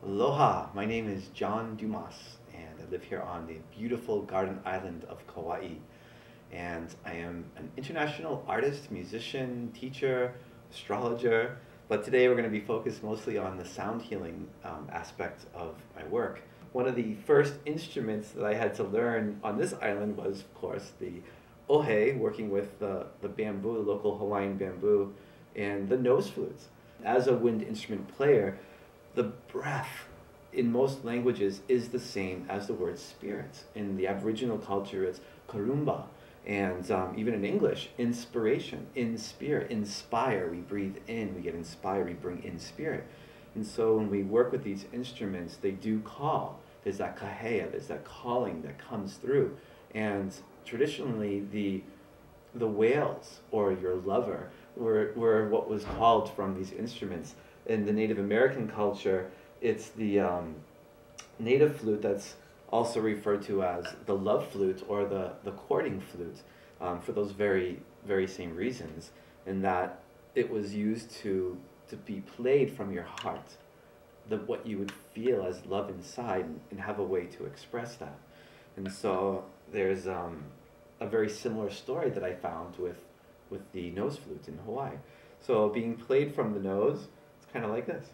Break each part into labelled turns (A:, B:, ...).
A: Aloha, my name is John Dumas, and I live here on the beautiful garden island of Kauai. And I am an international artist, musician, teacher, astrologer, but today we're going to be focused mostly on the sound healing aspect of my work. One of the first instruments that I had to learn on this island was, of course, the ohe, working with the bamboo, the local Hawaiian bamboo, and the nose flutes. As a wind instrument player, the breath in most languages is the same as the word spirit. In the Aboriginal culture, it's karumba. And even in English, inspiration, inspire, we breathe in, we get inspired, we bring in spirit. And so when we work with these instruments, they do call. There's that kahea, there's that calling that comes through. And traditionally, the whales or your lover were what was called from these instruments. In the Native American culture, it's the native flute that's also referred to as the love flute or the courting flute, for those very, very same reasons, in that it was used to be played from your heart, what you would feel as love inside, and have a way to express that. And so there's a very similar story that I found with the nose flute in Hawaii. So being played from the nose, it's kind of like this.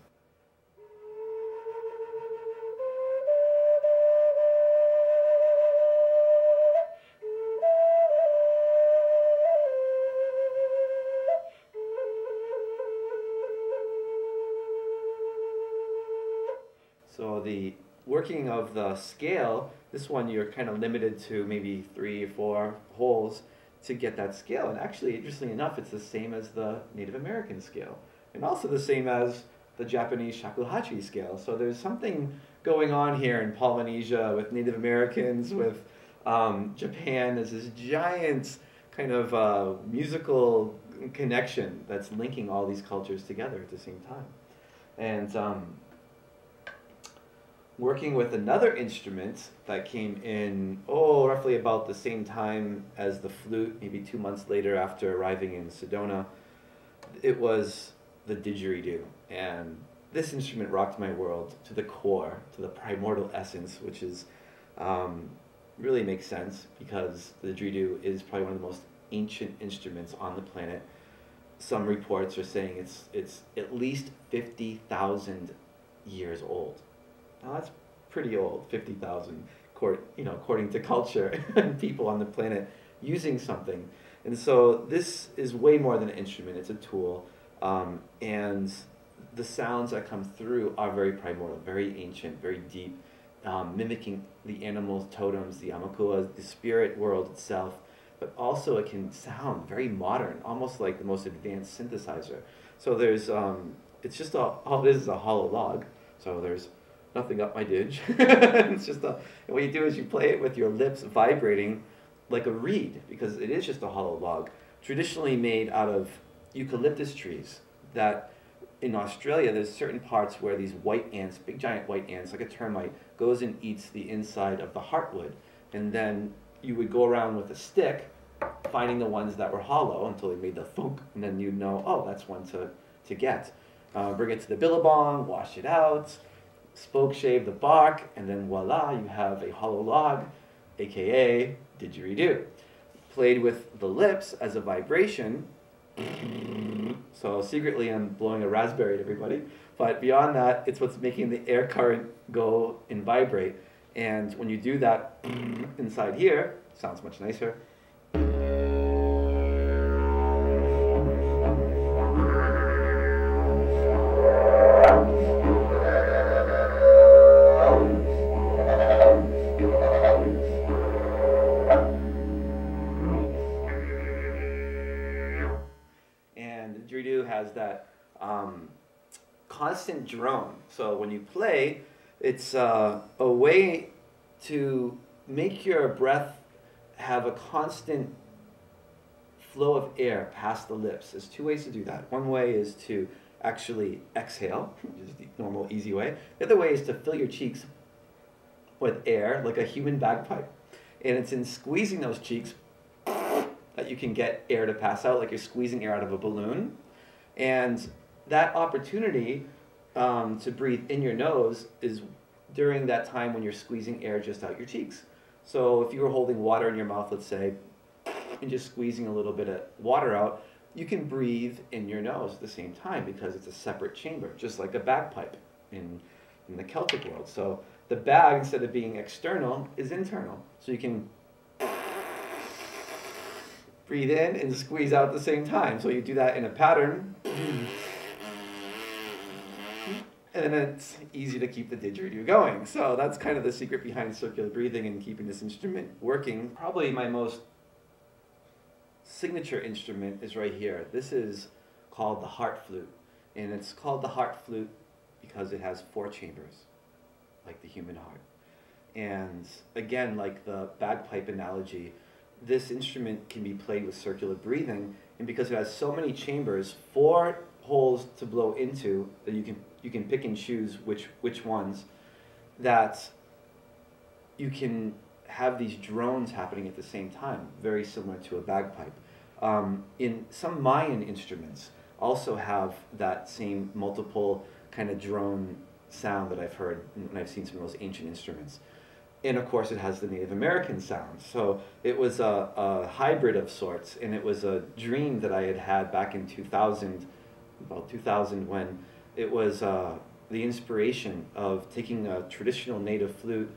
A: So the working of the scale, this one you're kind of limited to maybe 3 or 4 holes to get that scale. And actually, interestingly enough, it's the same as the Native American scale, and also the same as the Japanese shakuhachi scale. So there's something going on here in Polynesia with Native Americans, with Japan. There's this giant kind of musical connection that's linking all these cultures together at the same time. And working with another instrument that came in, roughly about the same time as the flute, maybe 2 months later after arriving in Sedona, it was the didgeridoo. And this instrument rocked my world to the core, to the primordial essence, which is really makes sense because the didgeridoo is probably one of the most ancient instruments on the planet. Some reports are saying it's at least 50,000 years old. Now that's pretty old, 50,000, according to culture and people on the planet using something. And so this is way more than an instrument, it's a tool. And the sounds that come through are very primordial, very ancient, very deep, mimicking the animals, totems, the amakuas, the spirit world itself. But also it can sound very modern, almost like the most advanced synthesizer. So there's, it's just all it is a hollow log. So there's nothing up my didge. It's just and what you do is you play it with your lips vibrating like a reed, because it is just a hollow log, traditionally made out of eucalyptus trees. That in Australia, there's certain parts where these white ants, big giant white ants, like a termite, goes and eats the inside of the heartwood. And then you would go around with a stick, finding the ones that were hollow until they made the thunk, and then you know, oh, that's one to get. Bring it to the billabong, wash it out, spoke shave the bark, and then voila, you have a hollow log, aka didgeridoo. Played with the lips as a vibration. So secretly I'm blowing a raspberry at everybody, but beyond that, it's what's making the air current go and vibrate. And when you do that inside here, sounds much nicer. Didgeridoo has that constant drone. So when you play, it's a way to make your breath have a constant flow of air past the lips. There's 2 ways to do that. One way is to actually exhale, which is the normal, easy way. The other way is to fill your cheeks with air like a human bagpipe. And it's in squeezing those cheeks that you can get air to pass out, like you're squeezing air out of a balloon. And that opportunity to breathe in your nose is during that time when you're squeezing air just out your cheeks. So if you were holding water in your mouth, let's say, and just squeezing a little bit of water out, you can breathe in your nose at the same time because it's a separate chamber, just like a bagpipe in the Celtic world. So the bag, instead of being external, is internal. So you can breathe in and squeeze out at the same time. So you do that in a pattern, and then it's easy to keep the didgeridoo going. So that's kind of the secret behind circular breathing and keeping this instrument working. Probably my most signature instrument is right here. This is called the heart flute. And it's called the heart flute because it has 4 chambers, like the human heart. And again, like the bagpipe analogy, this instrument can be played with circular breathing, and because it has so many chambers, 4 holes to blow into, that you can pick and choose which ones, that you can have these drones happening at the same time, very similar to a bagpipe. In some Mayan instruments also have that same multiple kind of drone sound that I've heard when I've seen some of those ancient instruments. And of course it has the Native American sound. So it was a hybrid of sorts, and it was a dream that I had back in 2000, about 2000, when it was the inspiration of taking a traditional native flute,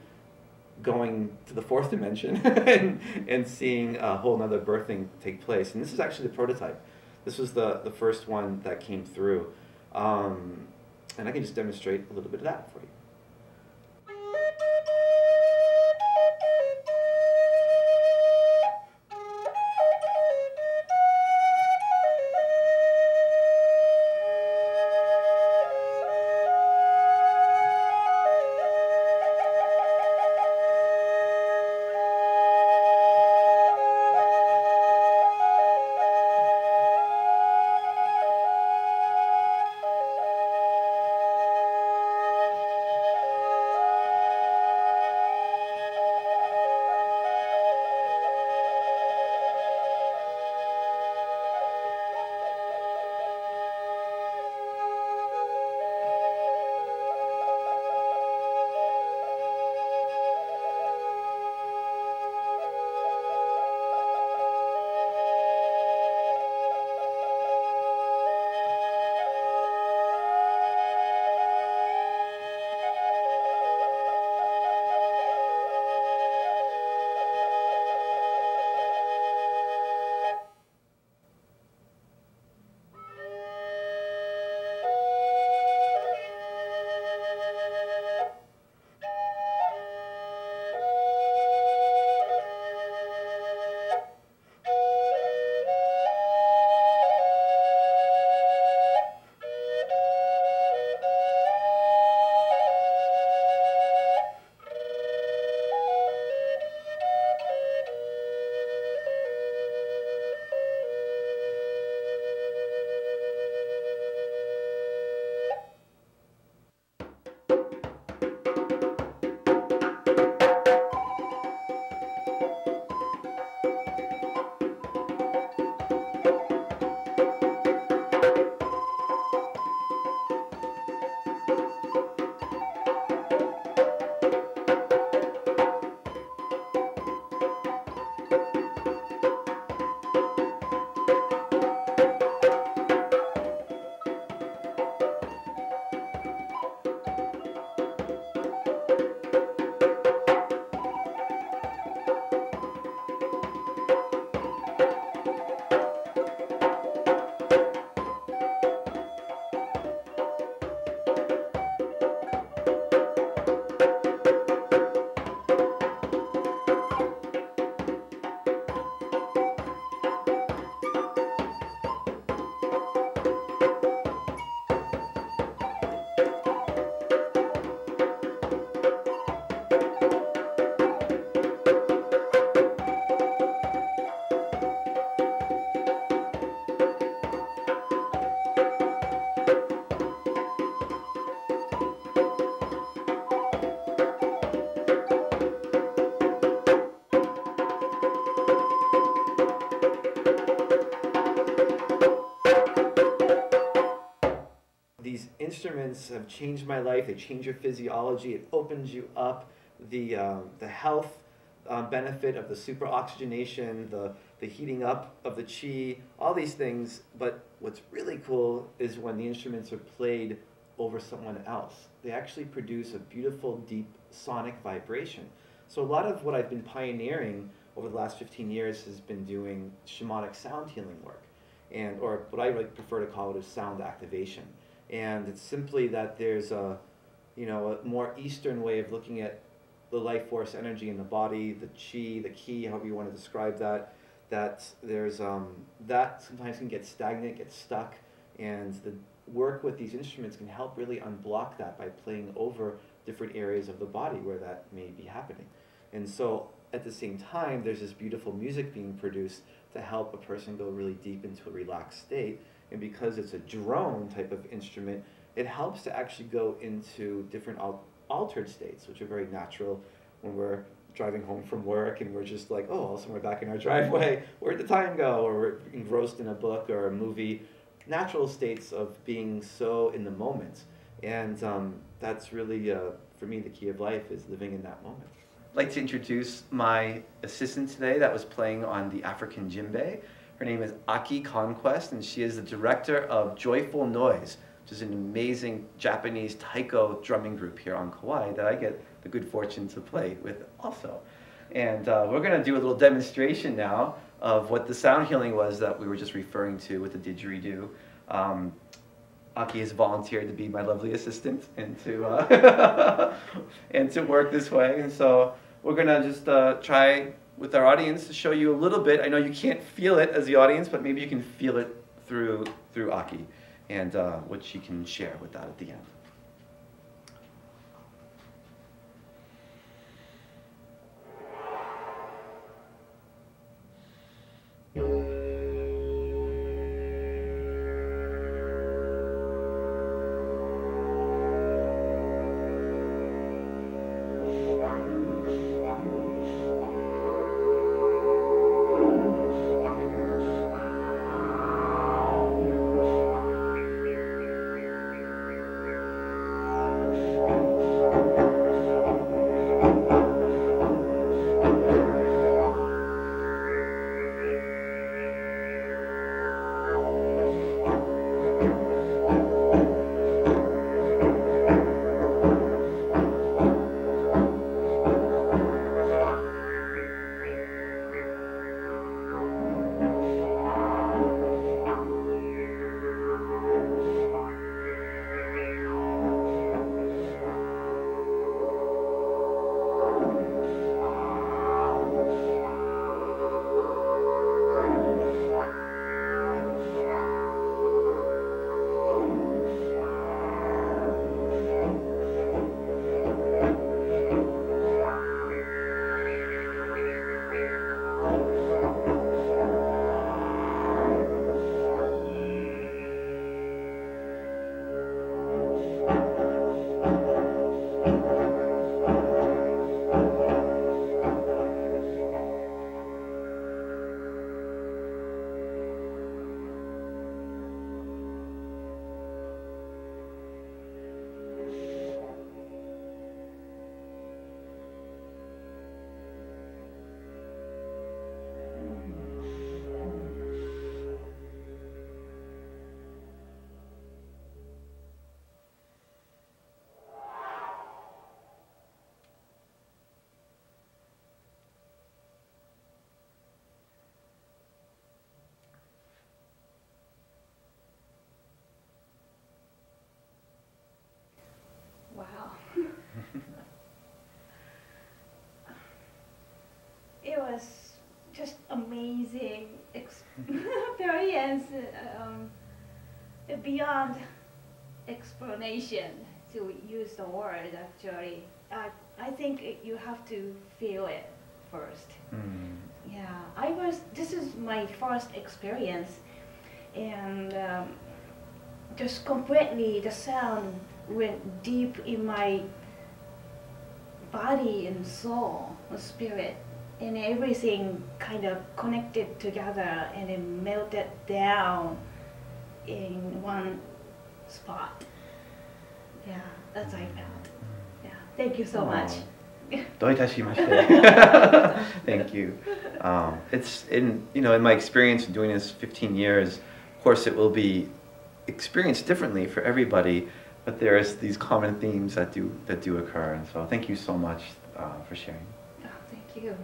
A: going to the 4th dimension and seeing a whole nother birthing take place. And this is actually the prototype. This was the first one that came through. And I can just demonstrate a little bit of that for you. instruments have changed my life. They change your physiology. It opens you up. The health benefit of the superoxygenation, the heating up of the chi, all these things. But what's really cool is when the instruments are played over someone else. They actually produce a beautiful, deep sonic vibration. So a lot of what I've been pioneering over the last 15 years has been doing shamanic sound healing work, or what I really prefer to call it is sound activation. And it's simply that there's a more Eastern way of looking at the life force energy in the body, the chi, the ki, however you want to describe that, that there's that sometimes can get stagnant, get stuck, and the work with these instruments can help really unblock that by playing over different areas of the body where that may be happening. And so at the same time, there's this beautiful music being produced to help a person go really deep into a relaxed state. And because it's a drone type of instrument, it helps to actually go into different altered states, which are very natural when we're driving home from work and we're just like, oh, all of a sudden we're back in our driveway, where'd the time go? Or we're engrossed in a book or a movie. Natural states of being so in the moment. And that's really, for me, the key of life is living in that moment. I'd like to introduce my assistant today that was playing on the African djembe. Her name is Aki Conquest, and she is the director of Joyful Noise, which is an amazing Japanese taiko drumming group here on Kauai that I get the good fortune to play with also. And we're going to do a little demonstration now of what the sound healing was that we were just referring to with the didgeridoo. Aki has volunteered to be my lovely assistant and to and to work this way. And so we're going to just try with our audience to show you a little bit. I know you can't feel it as the audience, but maybe you can feel it through Aki and what she can share with that at the end.
B: It was just amazing experience, beyond explanation to use the word actually. I think you have to feel it first. Mm. Yeah, this is my first experience, and just completely the sound went deep in my body and soul, spirit, and everything kind of connected together and it melted down in one spot. Yeah, that's what I found. Yeah, thank you so much.
A: どういたしまして。Thank you. It's in my experience in doing this 15 years, of course it will be experienced differently for everybody, but there's these common themes that do occur, and so thank you so much for sharing.
B: Oh, thank you.